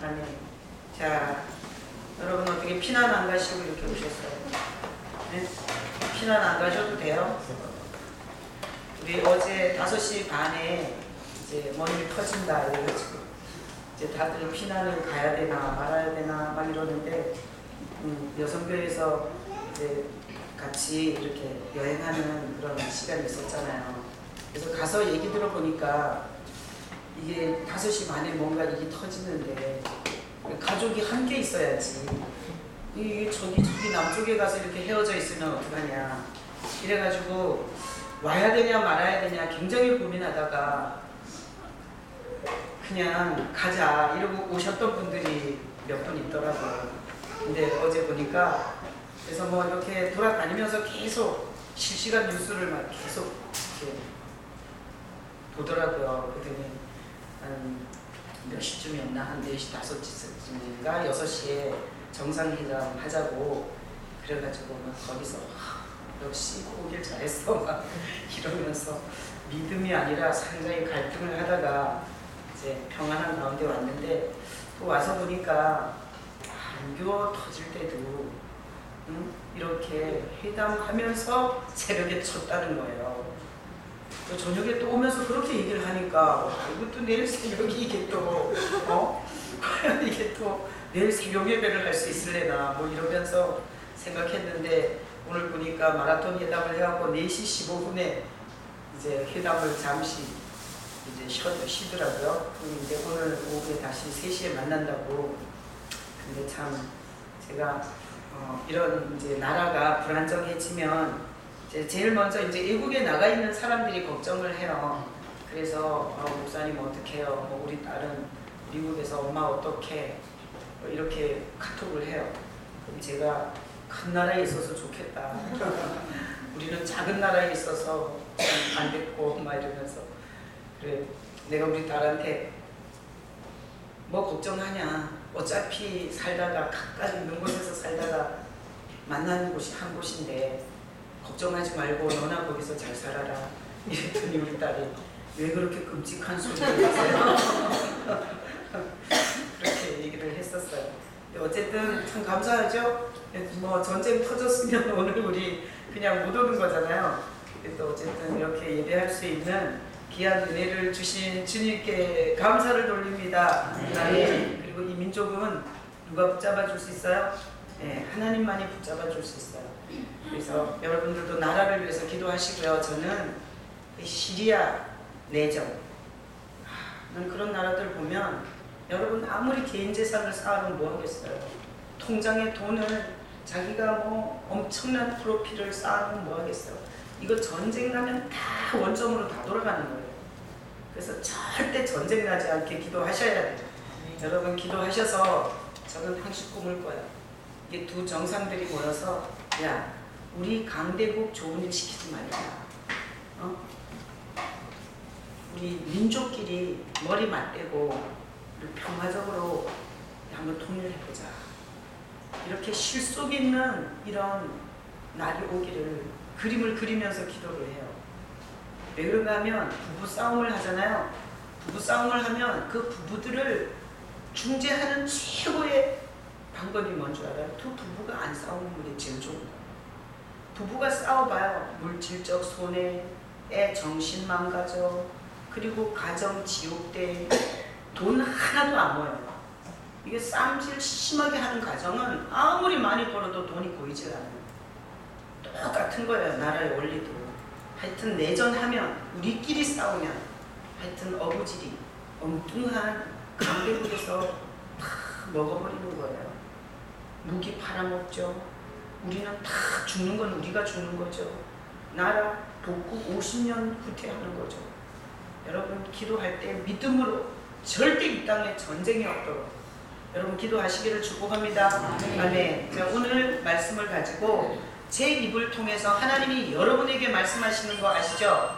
아멘. 자, 여러분 어떻게 피난 안 가시고 이렇게 오셨어요? 네? 피난 안 가셔도 돼요. 우리 어제 5시 반에 이제 뭔 일 터진다 이래가지고 이제 다들 피난을 가야 되나 말아야 되나 막 이러는데 여성교회에서 이제 같이 이렇게 여행하는 그런 시간이 있었잖아요. 그래서 가서 얘기 들어보니까 이게 5시 반에 뭔가 일이 터지는데 가족이 함께 있어야지. 이게 저기 남쪽에 가서 이렇게 헤어져 있으면 어떡하냐. 이래가지고 와야 되냐 말아야 되냐 굉장히 고민하다가 그냥 가자 이러고 오셨던 분들이 몇 분 있더라고요. 근데 어제 보니까 그래서 뭐 이렇게 돌아다니면서 계속 실시간 뉴스를 막 계속 이렇게 보더라고요. 그랬더니 몇 시쯤이었나? 한 4시, 5시쯤인가? 6시에 정상회담 하자고 그래가지고 막 거기서 역시 오길 잘했어 막 이러면서 믿음이 아니라 상당히 갈등을 하다가 이제 평안한 가운데 왔는데 또 와서 보니까 안교 터질 때도 이렇게 회담하면서 새벽에 쳤다는 거예요. 또 저녁에 또 오면서 그렇게 얘기를 하니까 이것도 내일 새벽이 이게 또 이게 또 내일 새벽 예배를 할 수 있을래나 뭐 이러면서 생각했는데 오늘 보니까 마라톤 회담을 해갖고 4시 15분에 이제 회담을 잠시 이제 쉬더라고요. 이제 오늘 오후에 다시 3시에 만난다고. 근데 참 제가 이런 이제 나라가 불안정해지면 제일 먼저 이제 외국에 나가 있는 사람들이 걱정을 해요. 그래서 목사님 어떡해요? 뭐 우리 딸은 미국에서 엄마 어떡해? 뭐 이렇게 카톡을 해요. 그럼 제가 큰 나라에 있어서 좋겠다. 우리는 작은 나라에 있어서 안 됐고 막 이러면서 그래 내가 우리 딸한테 뭐 걱정하냐? 어차피 살다가 각각 있는 곳에서 살다가 만나는 곳이 한 곳인데 걱정하지 말고 너나 거기서 잘 살아라. 이랬더니 우리 딸이 왜 그렇게 끔찍한 소리를 하세요? 그렇게 얘기를 했었어요. 어쨌든 참 감사하죠. 뭐 전쟁 터졌으면 오늘 우리 그냥 못 오는 거잖아요. 그래서 어쨌든 이렇게 예배할 수 있는 귀한 은혜를 주신 주님께 감사를 돌립니다. 아멘. 그리고 이 민족은 누가 붙잡아 줄 수 있어요? 네, 하나님만이 붙잡아 줄 수 있어요. 그래서 여러분들도 나라를 위해서 기도하시고요. 저는 시리아 내전 그런 나라들 보면 여러분 아무리 개인 재산을 쌓아놓으면 뭐 하겠어요. 통장에 돈을 자기가 뭐 엄청난 프로필을 쌓아놓으면 뭐 하겠어요. 이거 전쟁 나면 다 원점으로 다 돌아가는 거예요. 그래서 절대 전쟁 나지 않게 기도하셔야 돼요. 여러분 기도하셔서 저는 항상 꿈을 꿔요. 이게 두 정상들이 모여서 야 우리 강대국 좋은 일 시키지 말자. 우리 민족끼리 머리 맞대고 평화적으로 한번 통일해보자. 이렇게 실속 있는 이런 날이 오기를 그림을 그리면서 기도를 해요. 왜 그런가 하면 부부싸움을 하잖아요. 부부싸움을 하면 그 부부들을 중재하는 최고의 방법이 뭔 줄 알아요? 두 부부가 안 싸우는 게 제일 좋은 거예요. 부부가 싸워봐요. 물질적 손해, 애 정신 망가져, 그리고 가정 지옥돼, 돈 하나도 안 모여요. 이게 쌈질 심하게 하는 가정은 아무리 많이 벌어도 돈이 보이질 않아요. 똑같은 거예요. 나라의 원리도. 하여튼 내전하면 우리끼리 싸우면 하여튼 어부질이 엉뚱한 강대국에서 다 먹어버리는 거예요. 무기 팔아먹죠. 우리는 다 죽는 건 우리가 죽는 거죠. 나라 복국 50년 후퇴하는 거죠. 여러분 기도할 때 믿음으로 절대 이 땅에 전쟁이 없도록 여러분 기도하시기를 축복합니다. 아멘. 자, 오늘 말씀을 가지고 제 입을 통해서 하나님이 여러분에게 말씀하시는 거 아시죠?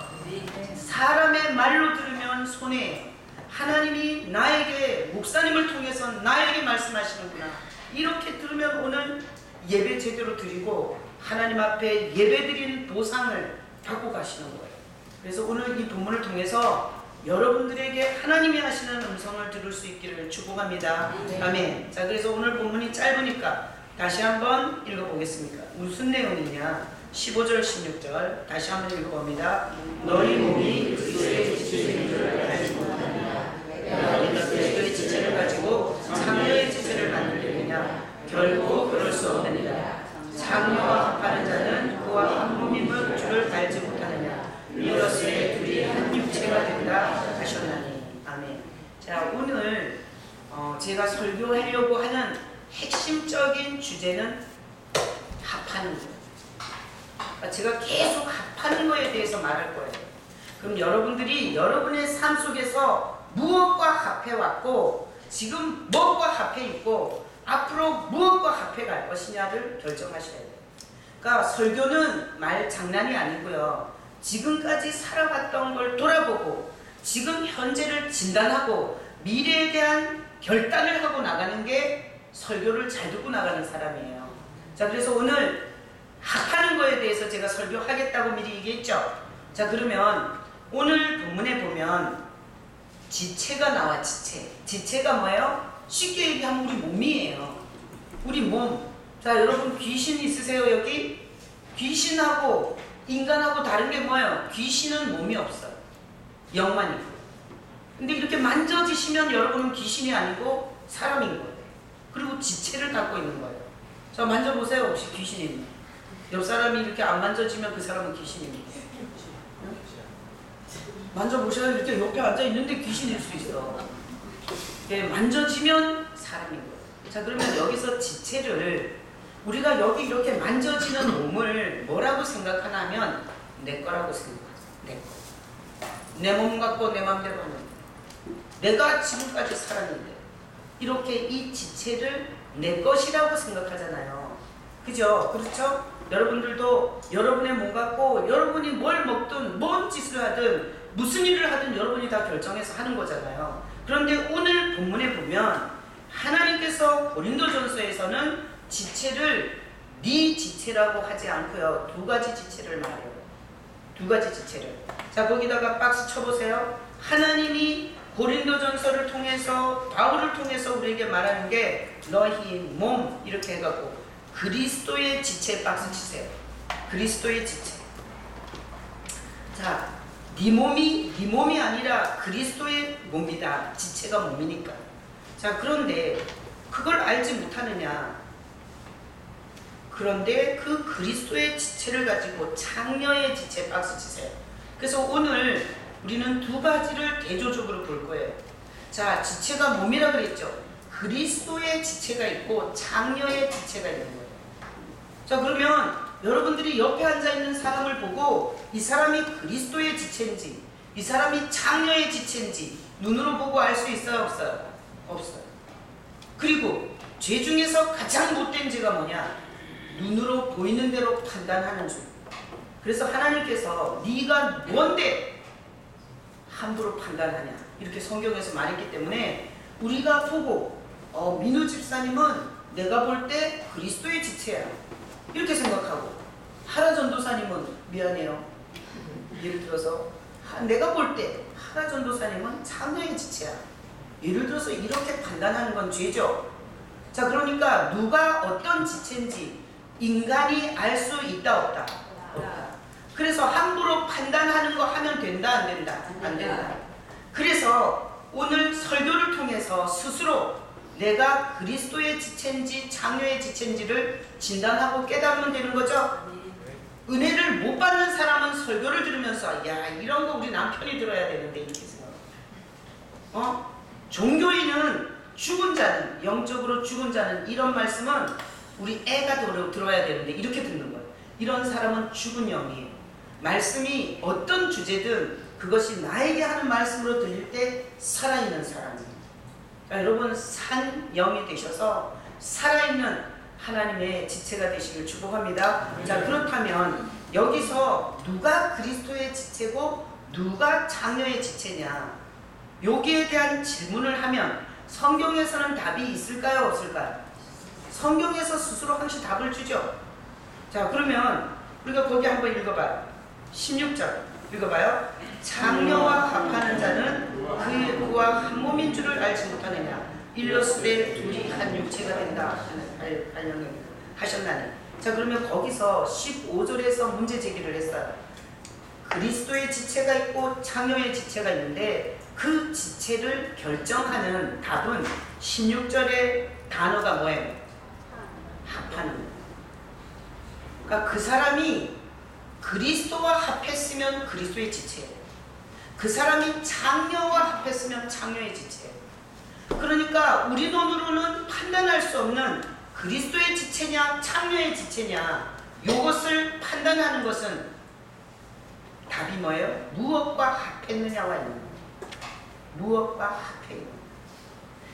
사람의 말로 들으면 손해. 하나님이 나에게 목사님을 통해서 나에게 말씀하시는구나. 이렇게 들으면 오늘 예배 제대로 드리고 하나님 앞에 예배드린 보상을 받고 가시는 거예요. 그래서 오늘 이 본문을 통해서 여러분들에게 하나님이 하시는 음성을 들을 수 있기를 축복합니다. 아멘. 자, 그래서 오늘 본문이 짧으니까 다시 한번 읽어보겠습니다. 무슨 내용이냐? 15절 16절 다시 한번 읽어봅니다. 너희 몸이 그리스도의 지체인 줄 알지 못하느냐? 내가 그리스도의 지체를 가지고 장녀의 지체를 만들려느냐? 결코 그럴 수 없느니라. 장녀와 합하는 자는 그와 한 몸임을 줄을 알지 못하느냐? 이로써 둘이 한 육체가 된다 하셨나니. 아멘. 자, 오늘 제가 설교하려고 하는 핵심적인 주제는 합하는 거예요. 제가 계속 합하는 거에 대해서 말할 거예요. 그럼 여러분들이 여러분의 삶 속에서 무엇과 합해왔고 지금 무엇과 합해 있고 앞으로 무엇과 합해 갈 것이냐를 결정하셔야 돼요. 그러니까 설교는 말 장난이 아니고요. 지금까지 살아왔던 걸 돌아보고 지금 현재를 진단하고 미래에 대한 결단을 하고 나가는 게 설교를 잘 듣고 나가는 사람이에요. 자, 그래서 오늘 합하는 거에 대해서 제가 설교하겠다고 미리 얘기했죠. 자, 그러면 오늘 본문에 보면 지체가 나와. 지체가 뭐예요? 쉽게 얘기하면 우리 몸이에요. 우리 몸. 자, 여러분 귀신 있으세요 여기? 귀신하고 인간하고 다른 게 뭐예요? 귀신은 몸이 없어요. 영만 있고. 근데 이렇게 만져지시면 여러분은 귀신이 아니고 사람인 거예요. 그리고 지체를 갖고 있는 거예요. 자, 만져보세요. 혹시 귀신입니다. 옆 사람이 이렇게 안 만져지면 그 사람은 귀신입니다. 만져보셔야 이렇게 옆에 앉아있는데 귀신일 수 있어. 예, 만져지면 사람인 거예요. 자, 그러면 여기서 지체를 우리가 여기 이렇게 만져지는 몸을 뭐라고 생각하냐면 내 거라고 생각하죠. 내 거. 내 몸 갖고 내 맘대로 하는 거. 내가 지금까지 살았는데 이렇게 이 지체를 내 것이라고 생각하잖아요. 그죠? 그렇죠? 여러분들도 여러분의 몸 갖고 여러분이 뭘 먹든 뭔 짓을 하든 무슨 일을 하든 여러분이 다 결정해서 하는 거잖아요. 그런데 오늘 본문에 보면 하나님께서 고린도전서에서는 지체를 네 지체라고 하지 않고요. 두 가지 지체를 말해요. 두 가지 지체를. 자, 거기다가 박스 쳐보세요. 하나님이 고린도전서를 통해서 바울을 통해서 우리에게 말하는 게 너희 몸 이렇게 해갖고 그리스도의 지체 박스 치세요. 그리스도의 지체. 자, 네 몸이 아니라 그리스도의 몸이다. 지체가 몸이니까. 자, 그런데 그걸 알지 못하느냐? 그런데 그 그리스도의 지체를 가지고 장녀의 지체 박스 치세요. 그래서 오늘 우리는 두 가지를 대조적으로 볼 거예요. 자, 지체가 몸이라 그랬죠. 그리스도의 지체가 있고 장녀의 지체가 있는 거예요. 자, 그러면 여러분들이 옆에 앉아있는 사람을 보고 이 사람이 그리스도의 지체인지 이 사람이 장녀의 지체인지 눈으로 보고 알 수 있어요? 없어요? 없어요. 그리고 죄 중에서 가장 못된 죄가 뭐냐? 눈으로 보이는 대로 판단하는 죄. 그래서 하나님께서 네가 뭔데 함부로 판단하냐 이렇게 성경에서 말했기 때문에 우리가 보고 민우 집사님은 내가 볼 때 그리스도의 지체야 이렇게 생각하고 하라 전도사님은 미안해요. 예를 들어서 내가 볼 때 하라 전도사님은 장녀의 지체야. 예를 들어서 이렇게 판단하는 건 죄죠. 자, 그러니까 누가 어떤 지체인지 인간이 알 수 있다 없다? 없다. 그래서 함부로 판단하는 거 하면 된다 안 된다? 안 된다. 그래서 오늘 설교를 통해서 스스로 내가 그리스도의 지체인지 장녀의 지체인지를 진단하고 깨달으면 되는 거죠. 은혜를 못 받는 사람은 설교를 들으면서 야, 이런 거 우리 남편이 들어야 되는데 이렇게 생각해요. 종교인은 죽은 자는, 영적으로 죽은 자는 이런 말씀은 우리 애가 들어야 되는데 이렇게 듣는 거예요. 이런 사람은 죽은 영이에요. 말씀이 어떤 주제든 그것이 나에게 하는 말씀으로 들릴 때 살아있는 사람이에요. 그러니까 여러분 산 영이 되셔서 살아있는 하나님의 지체가 되시길 축복합니다. 자, 그렇다면 여기서 누가 그리스도의 지체고 누가 장녀의 지체냐 여기에 대한 질문을 하면 성경에서는 답이 있을까요? 없을까요? 성경에서 스스로 항상 답을 주죠. 자, 그러면 우리가 거기 한번 읽어봐요. 16절 읽어봐요. 장녀와 합하는 자는 그와 한 몸인 줄을 알지 못하느냐. 일러스되 둘이 한 육체가 된다 하셨나니. 자, 그러면 거기서 15절에서 문제 제기를 했어요. 그리스도의 지체가 있고 장녀의 지체가 있는데 그 지체를 결정하는 답은 16절의 단어가 뭐예요? 합하는. 그러니까 그 사람이 그리스도와 합했으면 그리스도의 지체예요. 그 사람이 장녀와 합했으면 장녀의 지체예요. 그러니까 우리 눈으로는 판단할 수 없는 그리스도의 지체냐 장녀의 지체냐, 이것을 판단하는 것은 답이 뭐예요? 무엇과 합했느냐와 있는 거예요. 무엇과 합해 있는 거예요.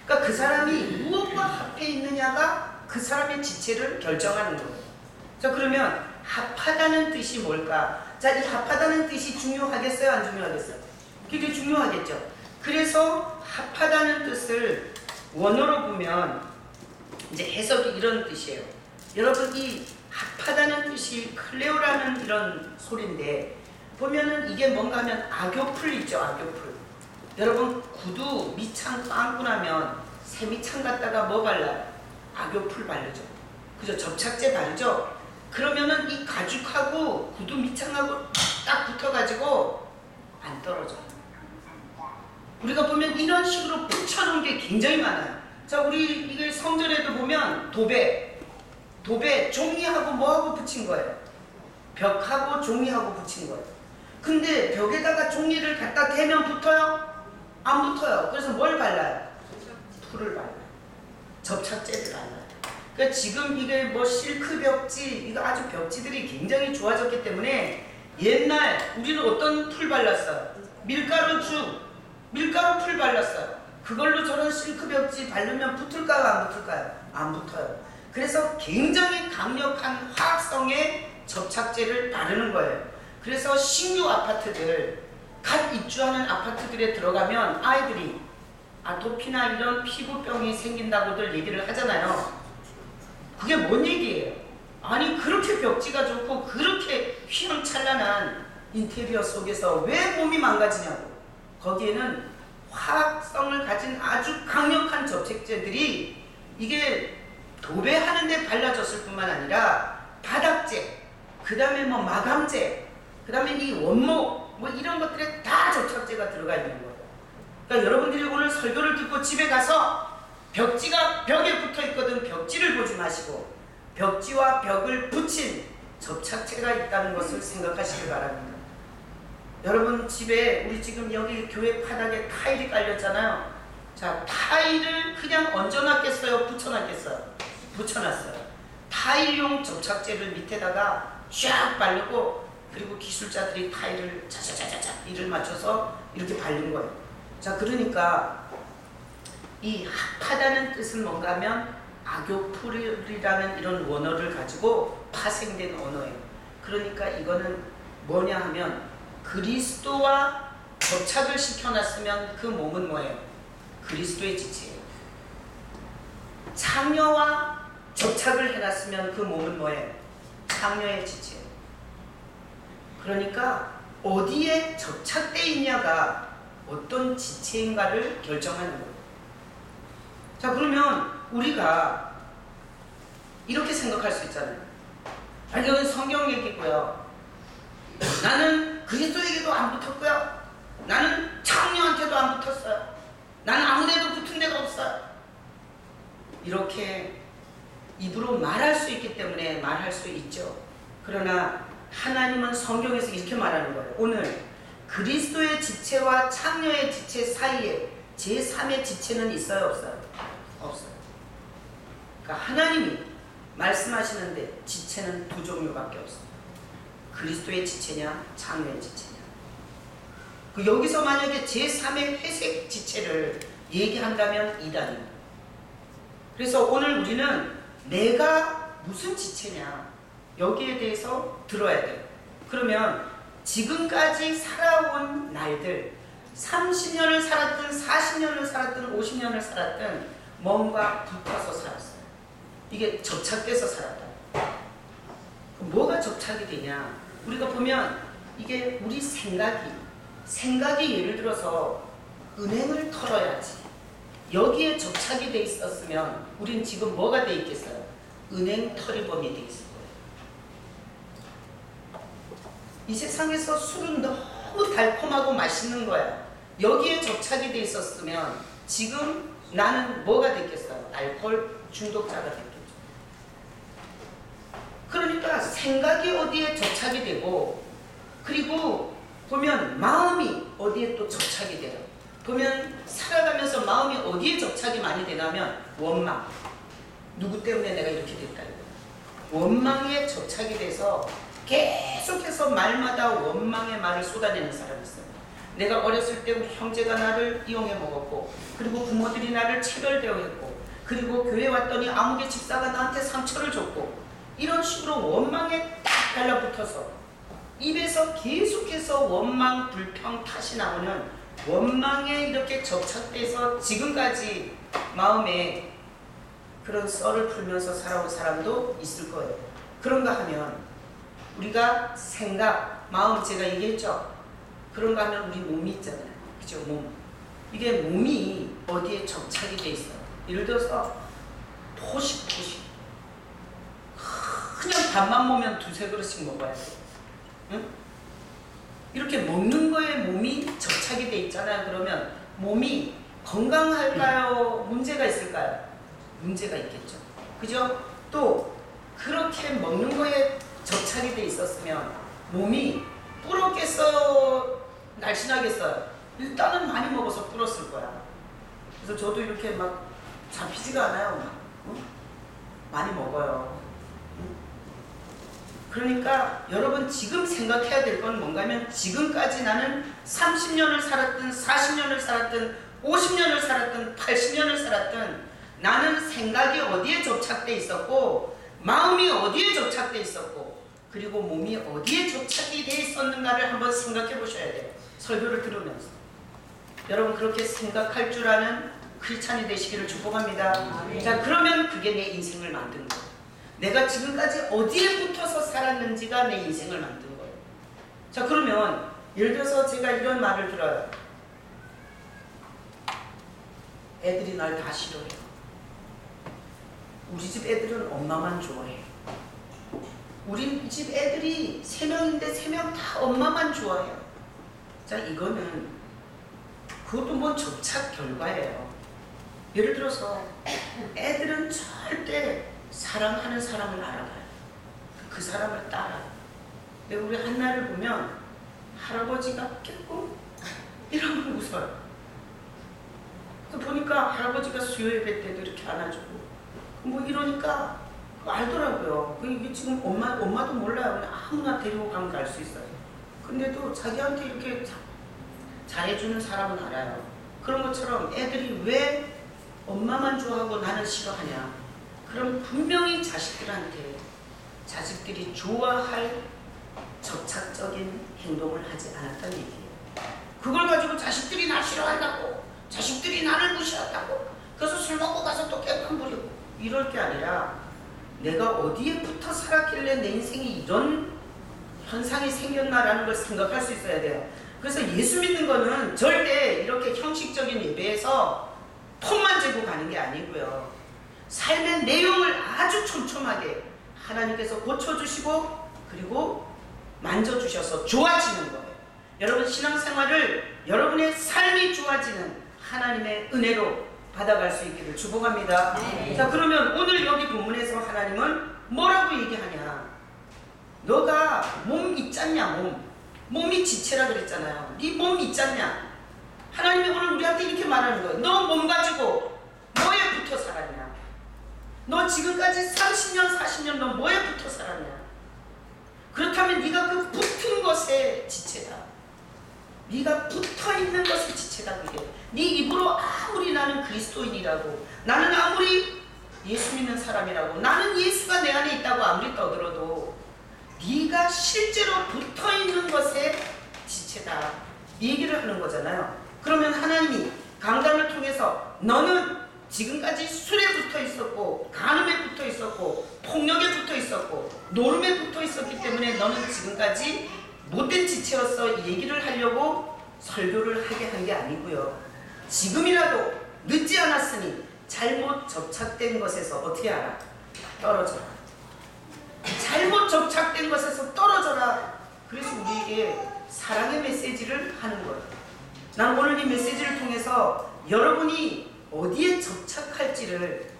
그러니까 그 사람이 무엇과 합해 있느냐가 그 사람의 지체를 결정하는 거예요. 자, 그러면 합하다는 뜻이 뭘까? 자, 이 합하다는 뜻이 중요하겠어요? 안 중요하겠어요? 굉장히 중요하겠죠. 그래서 합하다는 뜻을 원어로 보면 이제 해석이 이런 뜻이에요. 여러분, 이 합하다는 뜻이 클레오라는 이런 소리인데 보면은 이게 뭔가 하면 악교풀 있죠. 악교풀. 여러분, 구두 밑창 빵꾸 나면 새 밑창 갖다가 뭐 발라요? 악교풀 바르죠. 그죠? 접착제 바르죠. 그러면은 이 가죽하고 구두 밑창하고 딱 붙어가지고 안 떨어져요. 우리가 보면 이런 식으로 붙여놓은 게 굉장히 많아요. 자, 우리 이걸 성전에도 보면 도배 종이하고 뭐하고 붙인 거예요? 벽하고 종이하고 붙인 거예요. 근데 벽에다가 종이를 갖다 대면 붙어요? 안 붙어요. 그래서 뭘 발라요? 풀을 발라요. 접착제를 발라요. 그러니까 지금 이게 뭐 실크 벽지, 이거 아주 벽지들이 굉장히 좋아졌기 때문에 옛날 우리는 어떤 풀 발랐어요? 밀가루 풀 발랐어요. 그걸로 저런 실크 벽지 바르면 붙을까요? 안 붙을까요? 안 붙어요. 그래서 굉장히 강력한 화학성의 접착제를 바르는 거예요. 그래서 신규 아파트들, 갓 입주하는 아파트들에 들어가면 아이들이 아토피나 이런 피부병이 생긴다고들 얘기를 하잖아요. 그게 뭔 얘기예요? 아니, 그렇게 벽지가 좋고 그렇게 휘황찬란한 인테리어 속에서 왜 몸이 망가지냐고. 거기에는 화학성을 가진 아주 강력한 접착제들이 이게 도배하는 데 발라졌을 뿐만 아니라 바닥재, 그 다음에 뭐 마감재, 그 다음에 이 원목 뭐 이런 것들에 다 접착제가 들어가 있는 거예요. 그러니까 여러분들이 오늘 설교를 듣고 집에 가서 벽지가 벽에 붙어 있거든 벽지를 보지 마시고 벽지와 벽을 붙인 접착제가 있다는 것을 생각하시기 바랍니다. 여러분, 집에 우리 지금 여기 교회 바닥에 타일이 깔렸잖아요. 자, 타일을 그냥 얹어놨겠어요? 붙여놨겠어요? 붙여놨어요. 타일용 접착제를 밑에다가 쫙 바르고, 그리고 기술자들이 타일을 차차차차차 일을 맞춰서 이렇게 바른 거예요. 자, 그러니까 이 합하다는 뜻은 뭔가 하면 악교풀이라는 이런 원어를 가지고 파생된 언어예요. 그러니까 이거는 뭐냐 하면 그리스도와 접착을 시켜놨으면 그 몸은 뭐예요? 그리스도의 지체예요. 장녀와 접착을 해놨으면 그 몸은 뭐예요? 장녀의 지체예요. 그러니까 어디에 접착되어 있냐가 어떤 지체인가를 결정하는 거예요. 자, 그러면 우리가 이렇게 생각할 수 있잖아요. 아니, 이건 성경 얘기고요. 나는 그리스도에게도 안 붙었고요. 나는 장녀한테도 안 붙었어요. 나는 아무데도 붙은 데가 없어요. 이렇게 입으로 말할 수 있기 때문에 말할 수 있죠. 그러나 하나님은 성경에서 이렇게 말하는 거예요. 오늘 그리스도의 지체와 장녀의 지체 사이에 제3의 지체는 있어요? 없어요? 없어요. 그러니까 하나님이 말씀하시는데 지체는 두 종류밖에 없습니다. 그리스도의 지체냐 장녀의 지체냐. 여기서 만약에 제3의 회색 지체를 얘기한다면 이단입니다. 그래서 오늘 우리는 내가 무슨 지체냐 여기에 대해서 들어야 돼요. 그러면 지금까지 살아온 날들 30년을 살았든 40년을 살았든 50년을 살았든 뭔가 붙어서 살았어요. 이게 접착돼서 살았다. 뭐가 접착이 되냐. 우리가 보면 이게 우리 생각이 예를 들어서 은행을 털어야지, 여기에 접착이 돼 있었으면 우린 지금 뭐가 돼 있겠어요? 은행 털이범이 돼 있을 거예요. 이 세상에서 술은 너무 달콤하고 맛있는 거야. 여기에 접착이 돼 있었으면 지금 나는 뭐가 됐겠어요? 알코올 중독자가 됐겠죠. 그러니까 생각이 어디에 접착이 되고, 그리고 보면 마음이 어디에 또 접착이 돼요. 보면 살아가면서 마음이 어디에 접착이 많이 되냐면 원망. 누구 때문에 내가 이렇게 됐다, 이거. 원망에 접착이 돼서 계속해서 말마다 원망의 말을 쏟아내는 사람이 있어요. 내가 어렸을 때 우리 형제가 나를 이용해 먹었고, 그리고 부모들이 나를 차별대우했고, 그리고 교회 왔더니 아무개 집사가 나한테 상처를 줬고, 이런 식으로 원망에 딱 달라붙어서 입에서 계속해서 원망, 불평, 탓이 나오는, 원망에 이렇게 접착돼서 지금까지 마음에 그런 썰을 풀면서 살아온 사람도 있을 거예요. 그런가 하면 우리가 생각, 마음, 제가 얘기했죠. 그런가 하면 우리 몸이 있잖아요. 그죠? 몸. 이게 몸이 어디에 접착이 돼 있어요. 예를 들어서 포식. 그냥 밥만 먹으면 두세 그릇씩 먹어야 돼. 응? 이렇게 먹는 거에 몸이 접착이 돼 있잖아요. 그러면 몸이 건강할까요? 문제가 있을까요? 문제가 있겠죠. 그죠? 또 그렇게 먹는 거에 접착이 돼 있었으면 몸이 불었겠어요? 날씬하겠어요? 일단은 많이 먹어서 불었을 거야. 그래서 저도 이렇게 막 잡히지가 않아요. 막. 응? 많이 먹어요. 그러니까 여러분 지금 생각해야 될 건 뭔가 하면, 지금까지 나는 30년을 살았든 40년을 살았든 50년을 살았든 80년을 살았든 나는 생각이 어디에 접착돼 있었고, 마음이 어디에 접착돼 있었고, 그리고 몸이 어디에 접착이 돼 있었는가를 한번 생각해 보셔야 돼요. 설교를 들으면서. 여러분 그렇게 생각할 줄 아는 크리스찬이 되시기를 축복합니다. 자, 그러면 그게 내 인생을 만든 거예요. 내가 지금까지 어디에 붙어서 살았는지가 내 인생을 만든 거예요. 자, 그러면 예를 들어서 제가 이런 말을 들어요. 애들이 날 다 싫어해요. 우리 집 애들은 엄마만 좋아해. 우리 집 애들이 3명인데 3명 다 엄마만 좋아해요. 자, 이거는 그것도 뭐 접착 결과예요. 예를 들어서 애들은 절대 사랑하는 사람을 알아봐요. 그 사람을 따라요. 근데 우리 한나를 보면 할아버지가 깨고 이러면 웃어요. 그래서 보니까 할아버지가 수요예배 때도 이렇게 안아주고 뭐 이러니까 알더라고요. 이게 지금 엄마도 몰라요. 그냥 아무나 데리고 가면 갈 수 있어요. 근데도 자기한테 이렇게 잘해주는 사람은 알아요. 그런 것처럼 애들이 왜 엄마만 좋아하고 나는 싫어하냐. 그럼 분명히 자식들이 좋아할 접착적인 행동을 하지 않았다는 얘기예요. 그걸 가지고 자식들이 나 싫어한다고, 자식들이 나를 무시한다고, 그래서 술 먹고 가서 또 깨끗 부리고 이럴 게 아니라, 내가 어디에 붙어 살았길래 내 인생이 이런 현상이 생겼나라는 걸 생각할 수 있어야 돼요. 그래서 예수 믿는 거는 절대 이렇게 형식적인 예배에서 폼만 재고 가는 게 아니고요. 삶의 내용을 아주 촘촘하게 하나님께서 고쳐주시고 그리고 만져주셔서 좋아지는 거예요. 여러분 신앙생활을 여러분의 삶이 좋아지는 하나님의 은혜로 받아갈 수 있기를 축복합니다. 네. 자, 그러면 오늘 여기 본문에서 하나님은 뭐라고 얘기하냐. 너가 몸 있잖냐. 몸이 지체라 그랬잖아요. 네 몸 있잖냐. 하나님이 오늘 우리한테 이렇게 말하는 거예요. 너 몸 가지고 뭐에 붙어 살았냐. 너 지금까지 30년 40년 너 뭐에 붙어 살았냐. 그렇다면 네가 그 붙은 것의 지체다. 네가 붙어있는 것의 지체다. 그게 네 입으로 아무리 나는 그리스도인이라고, 나는 아무리 예수 믿는 사람이라고, 나는 예수가 내 안에 있다고 아무리 떠들어도 네가 실제로 붙어있는 것의 지체다, 이 얘기를 하는 거잖아요. 그러면 하나님이 강단을 통해서 너는 지금까지 술에 붙어 있었고, 간음에 붙어 있었고, 폭력에 붙어 있었고, 노름에 붙어 있었기 때문에 너는 지금까지 못된 지체로서 이 얘기를 하려고 설교를 하게 한 게 아니고요. 지금이라도 늦지 않았으니 잘못 접착된 것에서 어떻게 알아? 떨어져라. 잘못 접착된 것에서 떨어져라. 그래서 우리에게 사랑의 메시지를 하는 거예요. 난 오늘 이 메시지를 통해서 여러분이 어디에 접착할지를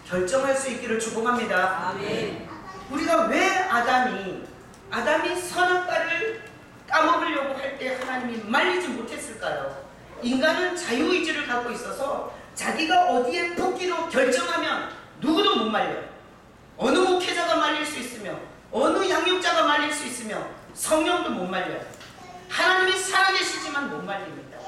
결정할 수 있기를 축복합니다. 아멘. 우리가 왜 아담이 선악과를 까먹으려고 할 때 하나님이 말리지 못했을까요? 인간은 자유의지를 갖고 있어서 자기가 어디에 붓기로 결정하면 누구도 못 말려요. 어느 목회자가 말릴 수 있으며 어느 양육자가 말릴 수 있으며 성령도 못 말려요. 하나님이 살아계시지만 못 말립니다.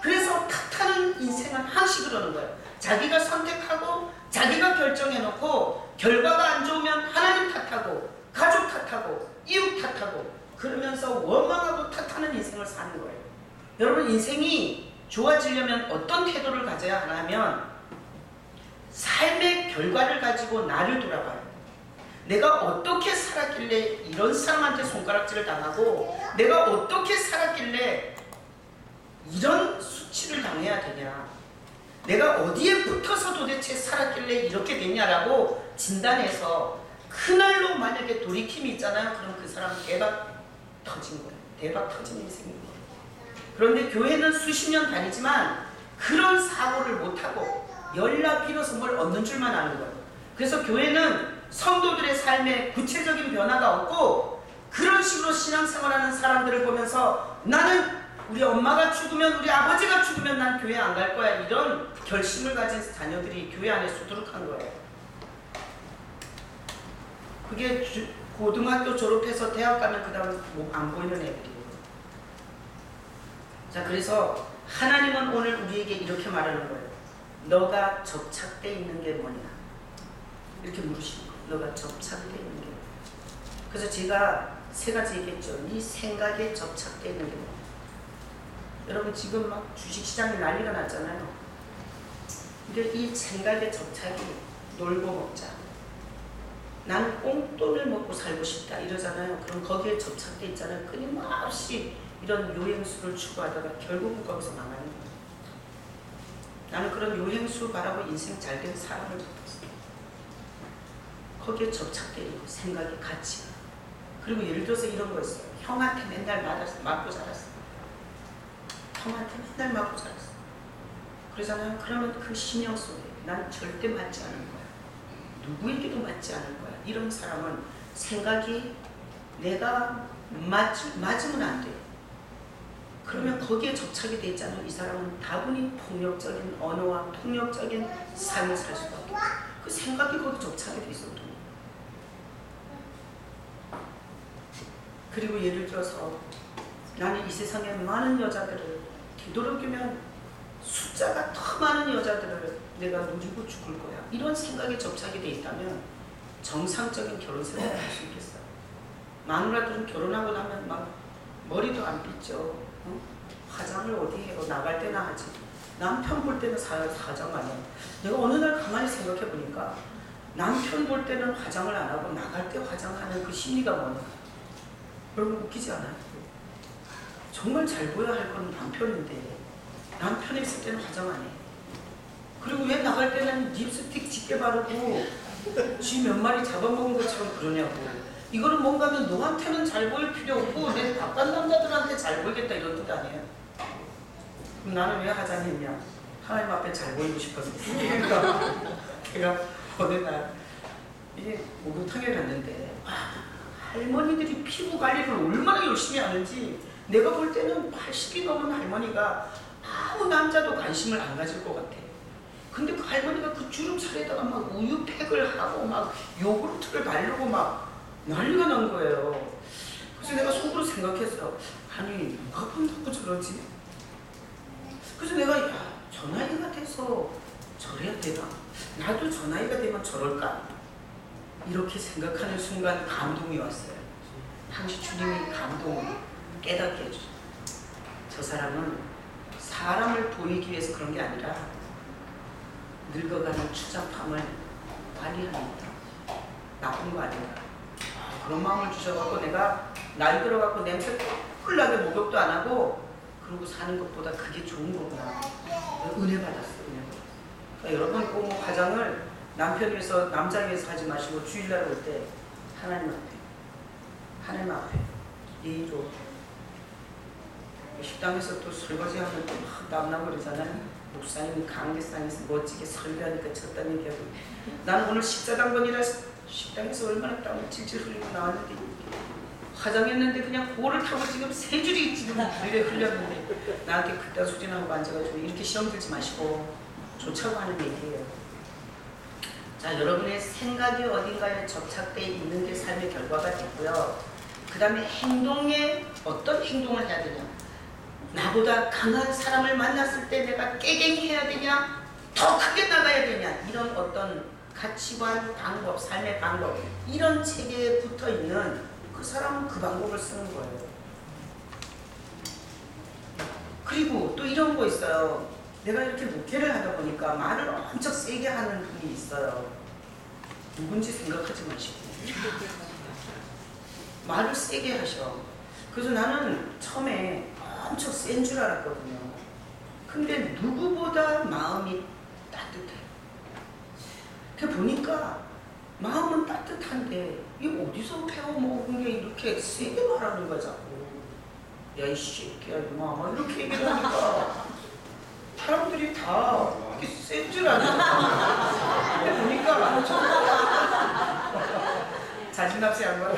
그래서 탓하는 인생은 항시 그러는 거예요. 자기가 선택하고 자기가 결정해놓고 결과가 안 좋으면 하나님 탓하고 가족 탓하고 이웃 탓하고 그러면서 원망하고 탓하는 인생을 사는 거예요. 여러분, 인생이 좋아지려면 어떤 태도를 가져야 하냐면 삶의 결과를 가지고 나를 돌아봐요. 내가 어떻게 살았길래 이런 사람한테 손가락질을 당하고 내가 어떻게 살았길래 이런 수치를 당해야 되냐, 내가 어디에 붙어서 도대체 살았길래 이렇게 됐냐라고 진단해서 그날로 만약에 돌이킴이 있잖아요. 그럼 그 사람 대박 터진 거예요. 대박 터진 인생인 거예요. 그런데 교회는 수십 년 다니지만 그런 사고를 못하고 열나 빌어서 뭘 얻는 줄만 아는 거예요. 그래서 교회는 성도들의 삶에 구체적인 변화가 없고 그런 식으로 신앙생활하는 사람들을 보면서 나는 우리 엄마가 죽으면, 우리 아버지가 죽으면 난 교회 안 갈 거야, 이런 결심을 가진 자녀들이 교회 안에 수두룩한 거예요. 그게 고등학교 졸업해서 대학 가면 그 다음 안 보이는 애들이에요. 자, 그래서 하나님은 오늘 우리에게 이렇게 말하는 거예요. 너가 접착되어 있는 게 뭐냐, 이렇게 물으시는 거예요. 너가 접착되어 있는 게 뭐냐. 그래서 제가 세 가지 얘기했죠. 네 생각에 접착되어 있는 게 뭐냐. 여러분, 지금 막 주식시장이 난리가 났잖아요. 근데 이 생각의 접착이 놀고 먹자, 나는 꽁돈을 먹고 살고 싶다 이러잖아요. 그럼 거기에 접착돼 있잖아요. 끊임없이 이런 요행수를 추구하다가 결국은 거기서 망하는 거예요. 나는 그런 요행수 바라고 인생 잘된 사람을 봤어요. 거기에 접착돼 있고 생각의 가치가. 그리고 예를 들어서 이런 거 있어요. 형한테 맨날 맞고 자랐어. 형한테 맨날 맞고 자랐어. 그러잖아요. 그러면 그 신경 속에 난 절대 맞지 않을 거야, 누구에게도 맞지 않을 거야, 이런 사람은 생각이 내가 맞으면 안 돼. 그러면 거기에 접착이 돼 있잖아요. 이 사람은 다분히 폭력적인 언어와 폭력적인 삶을 살 수밖에 없어. 그 생각이 거기 접착이 돼 있어도. 그리고 예를 들어서 나는 이 세상에 많은 여자들을 되도록이면 숫자가 더 많은 여자들을 내가 누리고 죽을 거야, 이런 생각에 접착이 돼 있다면 정상적인 결혼 생활을 할 수 있겠어요? 마누라들은 결혼하고 나면 막 머리도 안 빗죠. 화장을 어디 해요? 나갈 때나 하지. 남편 볼 때는 화장 안 해요. 내가 어느 날 가만히 생각해 보니까 남편 볼 때는 화장을 안 하고 나갈 때 화장하는 그 심리가 뭐냐. 여러분, 웃기지 않아요? 정말 잘 보여야 할 건 남편인데 남편이 있을 때는 화장 안 해. 그리고 왜 나갈 때는 립스틱 짙게 바르고 쥐 몇 마리 잡아먹은 것처럼 그러냐고. 이거는 뭔가면 너한테는 잘 보일 필요 없고 내 바깥 남자들한테 잘 보이겠다, 이런 뜻 아니에요? 그럼 나는 왜 화장했냐? 하나님 앞에 잘 보이고 싶어서. 제가 어느 날 이게 목욕탕에 갔는데 할머니들이 피부 관리를 얼마나 열심히 하는지, 내가 볼 때는 80이 넘은 할머니가 아무 남자도 관심을 안 가질 것 같아. 근데 그 할머니가 그 주름살에다가 막 우유팩을 하고 막 요구르트를 바르고 막 난리가 난 거예요. 그래서 내가 속으로 생각했어. 아니, 누가 본다고 저러지? 그래서 내가 저 나이가 돼서 저래야 되나? 나도 저 나이가 되면 저럴까? 이렇게 생각하는 순간 감동이 왔어요. 당시 주님이 감동을 깨닫게 해주죠. 저 사람은 사람을 보이기 위해서 그런 게 아니라 늙어가는 추잡함을 관리합니다. 나쁜 거 아닌가. 그런 마음을 주셔서 내가 나이 들어갖고 냄새 꿀나게 목욕도 안 하고 그러고 사는 것보다 그게 좋은 거구나. 은혜 받았어, 은혜 받았어. 그러니까 여러분 꼭 뭐 화장을 남편 위해서, 남자 위해서 하지 마시고 주일날 올 때 하나님 앞에 예의로. 식당에서 또 설거지하면 또 막 남나고 그러잖아요. 목사님이 강대상에서 멋지게 설교하니까 쳤다는 얘기하고, 나는 오늘 식사당번이라 식당에서 얼마나 땀을 질질 흘리고 나왔는데, 화장했는데 그냥 고를 타고 지금 3줄이 지금 물에 흘렸는데, 나한테 그딴 소리나고 앉아가지고 이렇게 시험 들지 마시고 좋자고 하는 얘기예요. 자, 여러분의 생각이 어딘가에 접착되어 있는 게 삶의 결과가 됐고요. 그 다음에 행동에 어떤 행동을 해야 되냐. 나보다 강한 사람을 만났을 때 내가 깨갱이 해야 되냐, 더 크게 나가야 되냐, 이런 어떤 가치관, 방법, 삶의 방법, 이런 체계에 붙어있는 그 사람은 그 방법을 쓰는 거예요. 그리고 또 이런 거 있어요. 내가 이렇게 목회를 하다 보니까 말을 엄청 세게 하는 분이 있어요. 누군지 생각하지 마시고 말을 세게 하셔. 그래서 나는 처음에 엄청 센 줄 알았거든요. 근데 누구보다 마음이 따뜻해. 그 보니까 마음은 따뜻한데 이 어디서 배워먹은 게 이렇게 세게 말하는 거야 자꾸. 야 이 새끼야 임마 이렇게 얘기를 하니까 사람들이 다 이렇게 센 줄 아니까. 근데 보니까 자진납세 한 거야.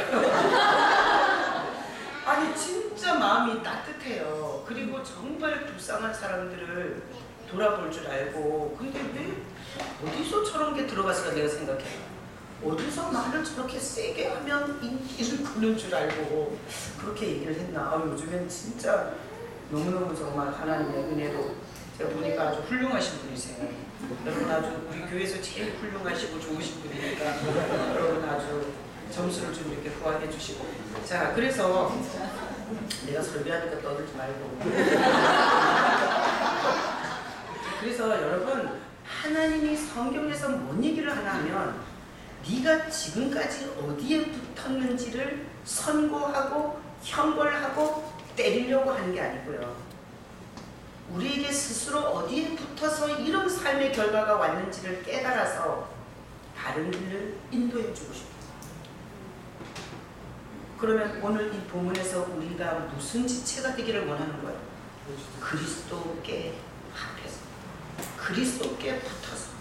아니 진짜 마음이 따뜻해요. 그리고 정말 불쌍한 사람들을 돌아볼 줄 알고. 근데 왜 어디서 저런 게 들어갔을까 내가 생각해요. 어디서 말을 저렇게 세게 하면 인기를 끄는 줄 알고 그렇게 얘기를 했나. 요즘엔 진짜 너무너무 정말 하나님의 은혜로 제가 보니까 아주 훌륭하신 분이세요. 여러분 아주 우리 교회에서 제일 훌륭하시고 좋으신 분이니까 여러분 아주 점수를 좀 이렇게 후하게 주시고. 자, 그래서 내가 설교하니까 떠들지 말고. 그래서 여러분 하나님이 성경에서 뭔 얘기를 하나 하면 네가 지금까지 어디에 붙었는지를 선고하고 형벌하고 때리려고 하는 게 아니고요. 우리에게 스스로 어디에 붙어서 이런 삶의 결과가 왔는지를 깨달아서 바른 길을 인도해 주고 싶어요. 그러면 오늘 이 본문에서 우리가 무슨 지체가 되기를 원하는 거예요? 그리스도께 합해서, 그리스도께 붙어서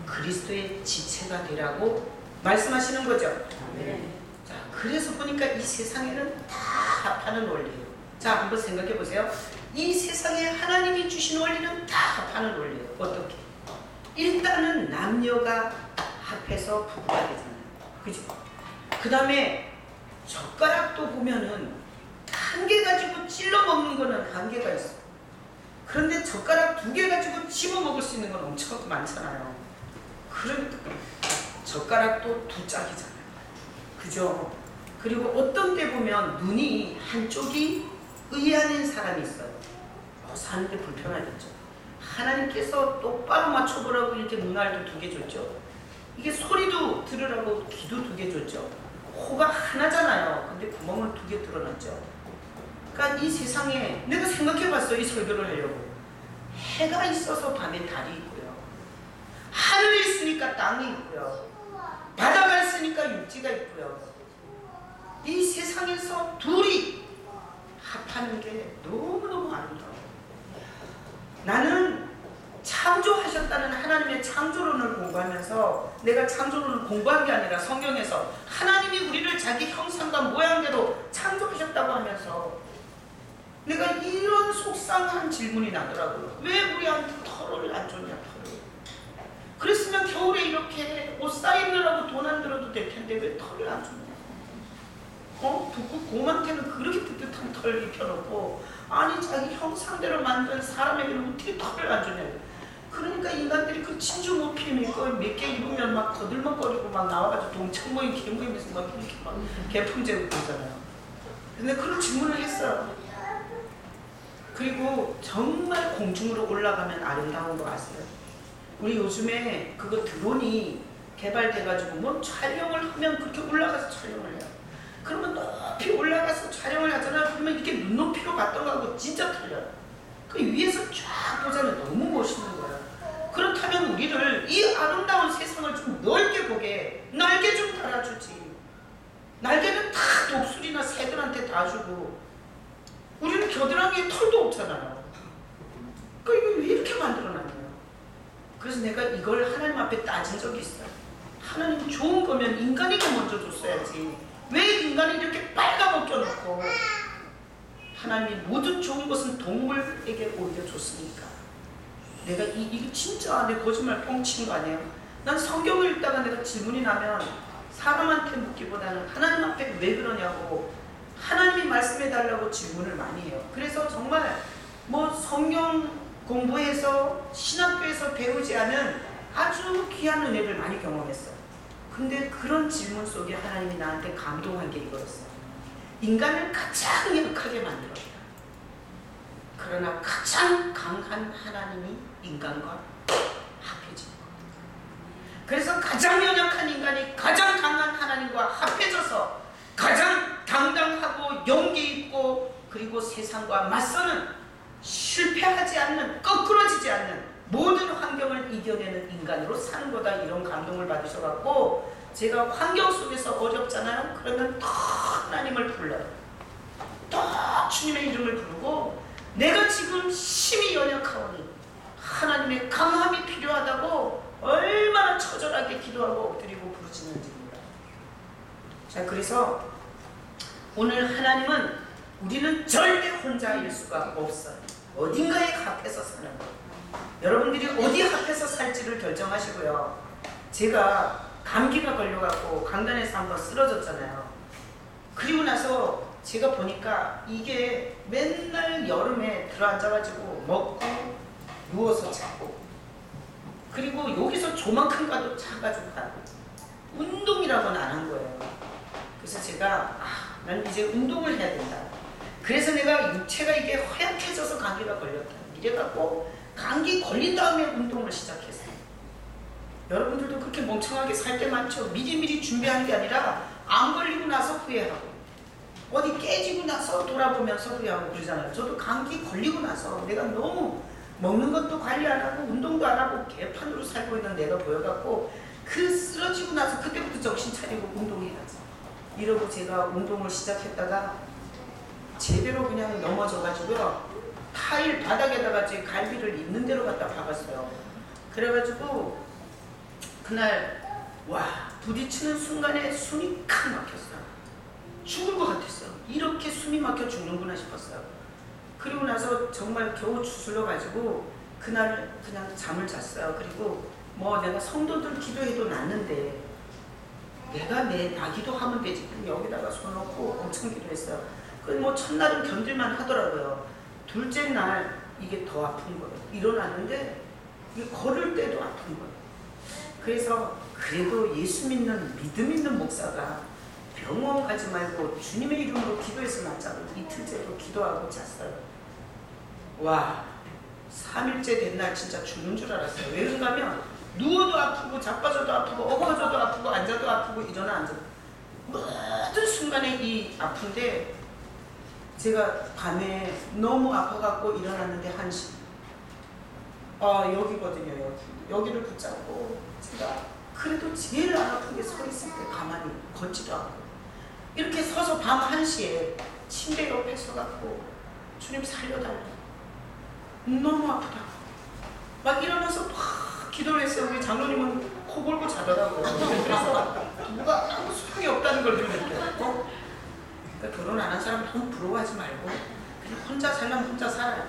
그리스도의 지체가 되라고 말씀하시는 거죠. 네. 자, 그래서 보니까 이 세상에는 다 합하는 원리예요. 자, 한번 생각해 보세요. 이 세상에 하나님이 주신 원리는 다 합하는 원리예요. 어떻게? 일단은 남녀가 합해서 부부가 되잖아요. 그죠? 그 다음에 젓가락도 보면은 한 개 가지고 찔러 먹는 거는 한계가 있어. 그런데 젓가락 2개 가지고 집어 먹을 수 있는 건 엄청 많잖아요. 그러니까 젓가락도 2짝이잖아요. 그죠? 그리고 어떤 때 보면 눈이 한쪽이 의아한 사람이 있어요. 사는데 불편하겠죠. 하나님께서 똑바로 맞춰보라고 이렇게 눈알도 2개 줬죠. 이게 소리도 들으라고 귀도 2개 줬죠. 코가 하나잖아요. 근데 구멍을 2개 뚫어놨죠. 그러니까 이 세상에 내가 생각해봤어. 이 설교를 하려고. 해가 있어서 밤에 달이 있고요. 하늘이 있으니까 땅이 있고요. 바다가 있으니까 육지가 있고요. 이 세상에서 둘이 합하는 게 너무너무 아름다워요. 나는 창조하셨다는 하나님의 창조론을 공부하면서, 내가 창조론을 공부한 게 아니라 성경에서 하나님이 우리를 자기 형상과 모양대로 창조하셨다고 하면서 내가 이런 속상한 질문이 나더라고요. 왜 우리한테 털을 안 줬냐, 털을. 그랬으면 겨울에 이렇게 옷 쌓이느라고 돈 안 들어도 될 텐데 왜 털을 안 줬냐. 북극 곰한테는 그렇게 뜨뜻한 털을 입혀놓고, 아니 자기 형상대로 만든 사람에게는 어떻게 털을 안 주냐. 그러니까 인간들이 그 진주 모피임 입고 몇 개 입으면 막 거들먹거리고 막 나와가지고 동창 모임, 개 모임에서 막 이렇게 막 개품제고 그러잖아요. 근데 그런 질문을 했어요. 그리고 정말 공중으로 올라가면 아름다운 거 아세요? 우리 요즘에 그거 드론이 개발돼가지고 뭐 촬영을 하면 그렇게 올라가서 촬영을 해요. 그러면 높이 올라가서 촬영을 하잖아. 그러면 이렇게 눈높이로 봤던 거하고 진짜 틀려요. 그 위에서 쫙 보자면 너무 멋있는 거야. 그렇다면 우리를 이 아름다운 세상을 좀 넓게 보게 날개 좀 달아주지. 날개는 다 독수리나 새들한테 다 주고 우리는 겨드랑이에 털도 없잖아요. 그러니까 이거 왜 이렇게 만들어놨냐. 그래서 내가 이걸 하나님 앞에 따진 적이 있어요. 하나님 좋은 거면 인간에게 먼저 줬어야지. 왜 인간이 이렇게 빨가벗겨 놓고 하나님이 모든 좋은 것은 동물에게 오히려 줬으니까. 내가 이게 진짜 내 거짓말 뻥친 거 아니에요? 난 성경을 읽다가 내가 질문이 나면 사람한테 묻기보다는 하나님 앞에 왜 그러냐고 하나님이 말씀해달라고 질문을 많이 해요. 그래서 정말 뭐 성경 공부해서 신학교에서 배우지 않은 아주 귀한 은혜를 많이 경험했어요. 근데 그런 질문 속에 하나님이 나한테 감동한 게 이거였어요. 인간을 가장 약하게 만들었다. 그러나 가장 강한 하나님이 인간과 합해진 것. 그래서 가장 연약한 인간이 가장 강한 하나님과 합해져서 가장 당당하고 용기 있고 그리고 세상과 맞서는 실패하지 않는 거꾸러지지 않는 모든 환경을 이겨내는 인간으로 사는 거다. 이런 감동을 받으셔갖고 제가 환경 속에서 어렵잖아요. 그러면 더 하나님을 불러요. 더 주님의 이름을 부르고 내가 지금 심히 연약하오니 하나님의 강함이 필요하다고 얼마나 처절하게 기도하고 엎드리고 부르짖는지 몰라요. 자, 그래서 오늘 하나님은 우리는 절대 혼자일 수가 없어요. 어딘가에 합해서 사는 거예요. 여러분들이 어디 합해서 살지를 결정하시고요. 제가 감기가 걸려갖고 강단에서 한번 쓰러졌잖아요. 그리고 나서 제가 보니까 이게 맨날 여름에 들어앉아가지고 먹고 누워서 자고 그리고 여기서 조만큼 가도 차가지고 가고 운동이라고는 안 한 거예요. 그래서 제가 난 이제 운동을 해야 된다. 그래서 내가 육체가 이게 허약해져서 감기가 걸렸다. 이래갖고 감기 걸린 다음에 운동을 시작했어요. 여러분들도 그렇게 멍청하게 살 때 많죠. 미리미리 준비하는 게 아니라 안 걸리고 나서 후회하고 어디 깨지고 나서 돌아보면서 후회하고 그러잖아요. 저도 감기 걸리고 나서 내가 너무 먹는 것도 관리 안 하고 운동도 안 하고 개판으로 살고 있는 내가 보여갖고 그 쓰러지고 나서 그때부터 정신 차리고 운동해야지. 이러고 제가 운동을 시작했다가 제대로 그냥 넘어져가지고요. 타일 바닥에다가 제 갈비를 있는 대로 갖다 박았어요. 그래가지고 그날 부딪히는 순간에 숨이 칵 막혔어요. 죽을 것 같았어요. 이렇게 숨이 막혀 죽는구나 싶었어요. 그리고 나서 정말 겨우 추슬러가지고 그날 그냥 잠을 잤어요. 그리고 뭐 내가 성도들 기도해도 낫는데 내가 내 나기도 하면 되지. 여기다가 손 놓고 엄청 기도했어요. 그 뭐 첫날은 견딜만 하더라고요. 둘째 날 이게 더 아픈 거예요. 일어났는데 이게 걸을 때도 아픈 거예요. 그래서 그래도 예수 믿는 믿음 있는 목사가 병원 가지 말고 주님의 이름으로 기도해서 낫자고 이틀째로 기도하고 잤어요. 3일째 된 날 진짜 죽는 줄 알았어요. 왜 그런가 하면 누워도 아프고 자빠져도 아프고 엎어져도 아프고 앉아도 아프고 일어나 앉아도 모든 순간에 이 아픈데 제가 밤에 너무 아파갖고 일어났는데 1시 여기거든요. 여기를 붙잡고 제가 그래도 제일 안 아픈 게 서 있을 때 가만히 걷지도 않고 이렇게 서서 밤 1시에 침대 옆에 서갖고 주님 살려달라. 너무 아프다. 막 일어나서 막 기도를 했어요. 우리 장로님은 코 골고 자더라고요. 그래서 누가 아무 소용이 없다는 걸 느꼈고 그러니까 결혼 안 한 사람 너무 부러워하지 말고 그냥 혼자 살려면 혼자 살아요.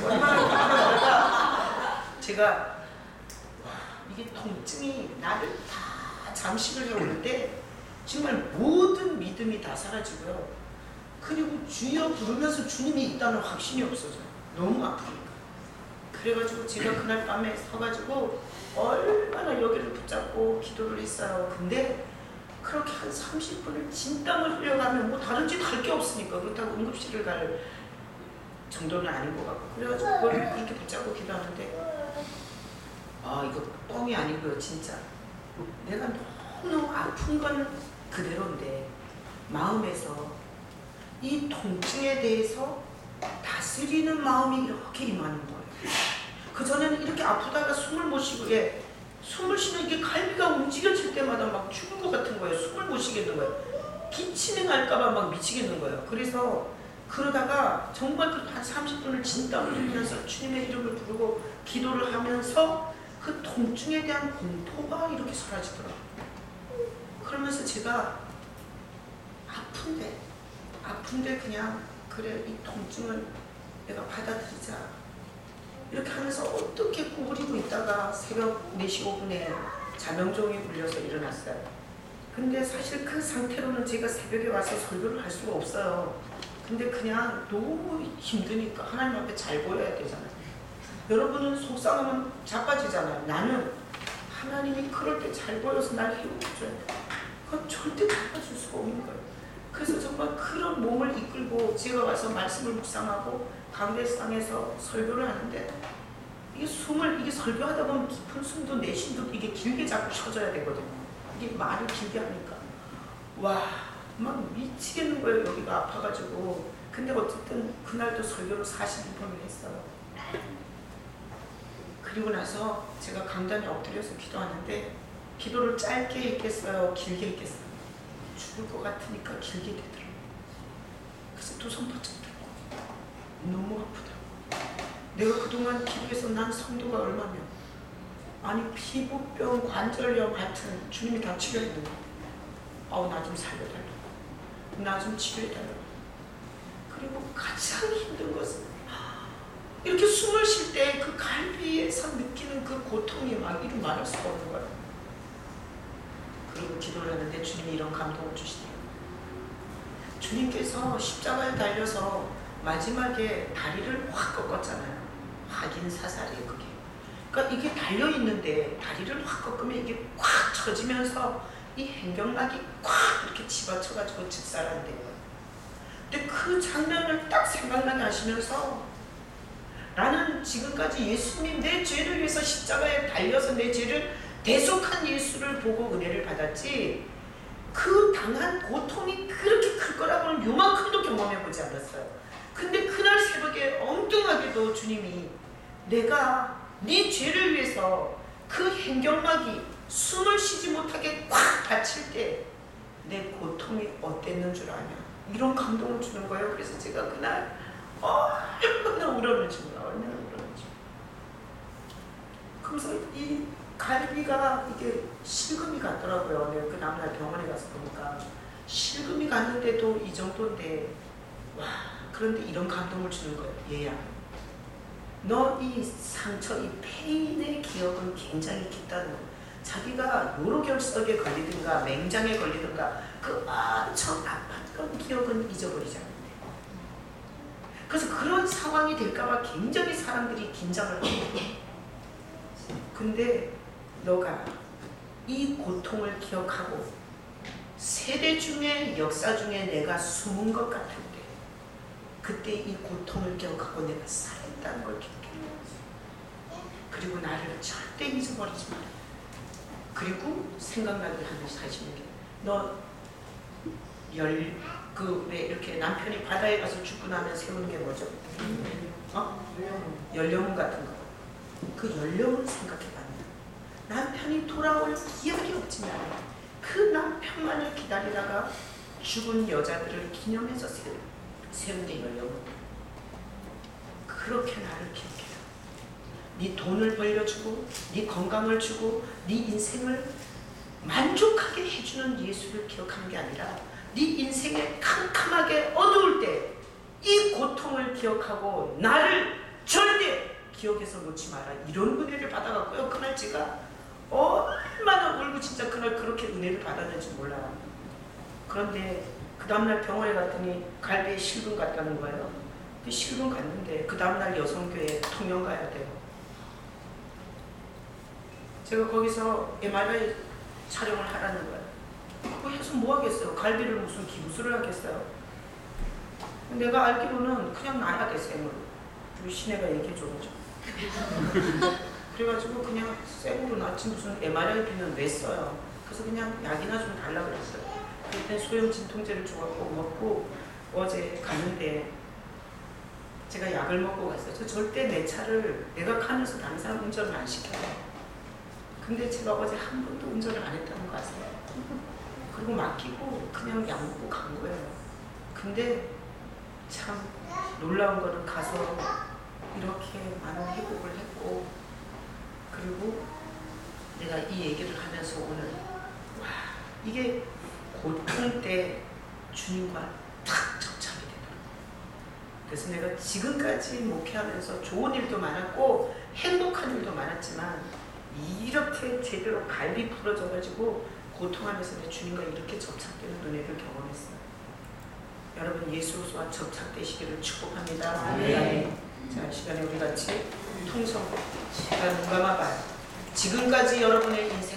얼마나 힘들까. 제가 이게 통증이 나를 다 잠식을 해오는데 정말 모든 믿음이 다 사라지고요. 그리고 주여 부르면서 주님이 있다는 확신이 없어져요. 너무 아프니까. 그래가지고 제가 그날 밤에 서가지고 얼마나 여기를 붙잡고 기도를 했어요. 근데 그렇게 한 30분을 진땀을 흘려가면 뭐 다른 짓 할 게 없으니까 그렇다고 응급실을 갈 정도는 아닌 것 같고 그래가지고 그걸 그렇게 붙잡고 기도하는데 이거 뻥이 아니고요. 진짜 내가 너무너무 아픈 건 그대로인데 마음에서 이 통증에 대해서 다스리는 마음이 이렇게 임하는 거예요. 그전에는 이렇게 아프다가 숨을 못 쉬고, 숨을 쉬면 이게 갈비가 움직여질 때마다 막 죽은 것 같은 거예요. 숨을 못 쉬겠는 거예요. 기침이 날까봐 막 미치겠는 거예요. 그래서 그러다가 정말 한 30분을 진땀을 흘리면서 주님의 이름을 부르고 기도를 하면서 그 통증에 대한 공포가 이렇게 사라지더라고요. 그러면서 제가 아픈데 그냥 그래, 이 통증을 내가 받아들이자 이렇게 하면서 어떻게 구부리고 있다가 새벽 4시 5분에 자명종이 울려서 일어났어요. 근데 사실 그 상태로는 제가 새벽에 와서 설교를 할 수가 없어요. 근데 그냥 너무 힘드니까 하나님 앞에 잘 보여야 되잖아요. 여러분은 속상하면 자빠지잖아요. 나는 하나님이 그럴 때 잘 보여서 날 힘줘야 돼. 그건 절대 자빠질 수가 없는 거예요. 그래서 정말 그런 몸을 이끌고 제가 와서 말씀을 묵상하고 강대상에서 설교를 하는데 이게 설교하다 보면 깊은 숨도 내쉬도 이게 길게 자꾸 쉬어져야 되거든요. 이게 말을 길게 하니까 막 미치겠는 거예요. 여기가 아파가지고. 근데 어쨌든 그날도 설교를 42번을 했어요. 그리고 나서 제가 강단에 엎드려서 기도하는데 기도를 짧게 했겠어요? 길게 했겠어요? 죽을 것 같으니까 길게 되더라고요. 그래서 두 손 바짝 들고 너무 아프더라고요. 내가 그동안 기도해서 난 성도가 얼마며 아니 피부병, 관절염 같은 주님이 다 치료했는데 나 좀 살려달라고, 나 좀 치료해달라고. 그리고 가장 힘든 것은 이렇게 숨을 쉴 때 그 갈비에서 느끼는 그 고통이 막 이루 말할 수가 없는 거예요. 그리고 기도를 하는데 주님이 이런 감동을 주시대요. 주님께서 십자가에 달려서 마지막에 다리를 확 꺾었잖아요. 확인 사살이에요, 그게. 그러니까 이게 달려있는데 다리를 확 꺾으면 이게 꽉 처지면서 이 행경락이 꽉 이렇게 집어쳐가지고 즉사한대요. 근데 그 장면을 딱 생각나게 하시면서 나는 지금까지 예수님 내 죄를 위해서 십자가에 달려서 내 죄를 대속한 예수를 보고 은혜를 받았지 그 당한 고통이 그렇게 클 거라고는 요만큼도 경험해보지 않았어요. 근데 그날 새벽에 엉뚱하게도 주님이 내가 네 죄를 위해서 그 행경막이 숨을 쉬지 못하게 꽉 닫힐 때 내 고통이 어땠는 줄 아냐, 이런 감동을 주는 거예요. 그래서 제가 그날 얼마나 울었는지 그래서 이 갈비가 이게 실금이 갔더라고요. 내가 그 다음날 병원에 가서 보니까 실금이 갔는데도 이 정도인데 그런데 이런 감동을 주는 거예요. 얘야, 너 이 상처, 이 페인의 기억은 굉장히 깊다는 거예요. 자기가 요로결석에 걸리든가 맹장에 걸리든가 그 엄청 아팠던 기억은 잊어버리지 않는데, 그래서 그런 상황이 될까봐 굉장히 사람들이 긴장을 하고, 근데 너가 이 고통을 기억하고 세대 중에 역사 중에 내가 숨은 것 같은데 그때 이 고통을 기억하고 내가 살았다는 걸 기억해. 그리고 나를 절대 잊어버리지 마라. 그리고 생각나게 하시는 게, 너 왜 이렇게 남편이 바다에 가서 죽고 나면 세우는 게 뭐죠? 연료문 같은 거. 그 연료문 생각해봤냐? 남편이 돌아올 기억이 없지만 그 남편만을 기다리다가 죽은 여자들을 기념해서 세운 게 연료문. 그렇게 나를 기억해라. 네 돈을 벌려주고 네 건강을 주고 네 인생을 만족하게 해주는 예수를 기억하는 게 아니라 네 인생에 캄캄하게 어두울 때 이 고통을 기억하고 나를 절대 기억해서 놓지 마라. 이런 은혜를 받아갖고요. 그날 제가 얼마나 울고 진짜 그날 그렇게 은혜를 받았는지 몰라요. 그런데 그 다음날 병원에 갔더니 갈비에 실금 갔다는 거예요. 근데 실금 갔는데 그 다음날 여성교회 통영 가야 돼요. 제가 거기서 MRI 촬영을 하라는 거예요. 그거 해서 뭐 하겠어요? 갈비를 무슨 기부술을 하겠어요? 내가 알기로는 그냥 놔야 돼, 생으로. 우리 시내가 얘기해줘 가지고. 그래가지고 그냥 생으로 놨지 무슨 MRI비는 왜 써요? 그래서 그냥 약이나 좀 달라고 그랬어요. 그때 소염 진통제를 줘갖고 먹고 어제 갔는데 제가 약을 먹고 갔어요. 저 절대 내 차를 내가 가면서 다른 사람 운전을 안 시켜요. 근데 제가 어제 한 번도 운전을 안 했다는 거 아세요? 그리고 맡기고 그냥 약 먹고 간 거예요. 근데 참 놀라운 거는 가서 이렇게 많은 회복을 했고, 그리고 내가 이 얘기를 하면서 오늘 와, 이게 고통 때 주님과 탁 접착이 되더라고요. 그래서 내가 지금까지 목회하면서 좋은 일도 많았고 행복한 일도 많았지만 이렇게 제대로 갈비 부러져가지고 고통하면서 내 주님과 이렇게 접착되는 은혜를 경험했어요. 여러분 예수와 접착되시기를 축복합니다. 네. 자, 이 시간에 우리 같이 통성 눈 감아봐요. 지금까지 여러분의 인생은